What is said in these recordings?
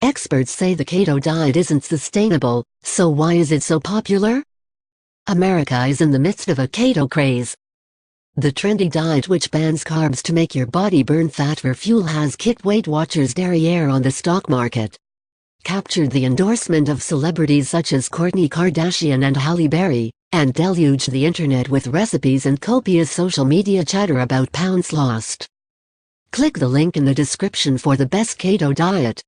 Experts say the keto diet isn't sustainable, so why is it so popular? America is in the midst of a keto craze. The trendy diet, which bans carbs to make your body burn fat for fuel, has kicked Weight Watchers' derriere on the stock market, captured the endorsement of celebrities such as Kourtney Kardashian and Halle Berry, and deluged the internet with recipes and copious social media chatter about pounds lost. Click the link in the description for the best keto diet.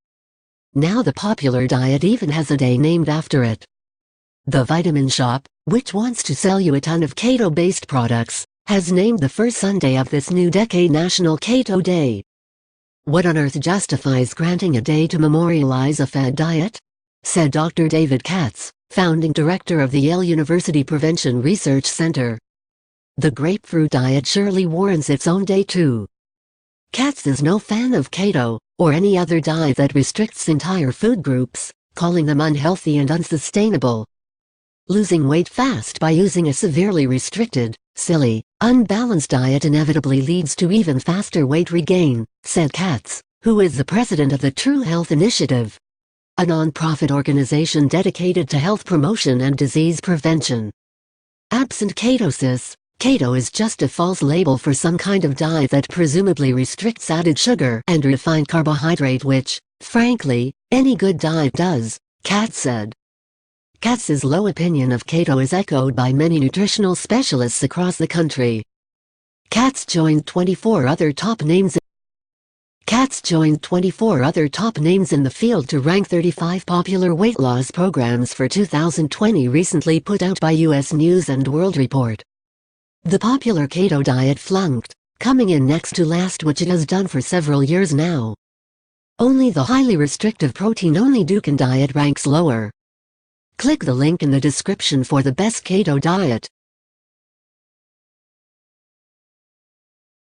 Now the popular diet even has a day named after it. The Vitamin Shop, which wants to sell you a ton of keto-based products, has named the first Sunday of this new decade National Keto Day. What on earth justifies granting a day to memorialize a fad diet? Said Dr. David Katz, founding director of the Yale University Prevention Research Center. The grapefruit diet surely warrants its own day too. Katz is no fan of keto, or any other diet that restricts entire food groups, calling them unhealthy and unsustainable. Losing weight fast by using a severely restricted, silly, unbalanced diet inevitably leads to even faster weight regain, said Katz, who is the president of the True Health Initiative, a non-profit organization dedicated to health promotion and disease prevention. Absent ketosis, keto is just a false label for some kind of diet that presumably restricts added sugar and refined carbohydrate, which, frankly, any good diet does, Katz said. Katz's low opinion of keto is echoed by many nutritional specialists across the country. Katz joined 24 other top names in the field to rank 35 popular weight loss programs for 2020, recently put out by U.S. News & World Report. The popular keto diet flunked, coming in next to last, which it has done for several years now. Only the highly restrictive protein-only Dukan diet ranks lower. Click the link in the description for the best keto diet.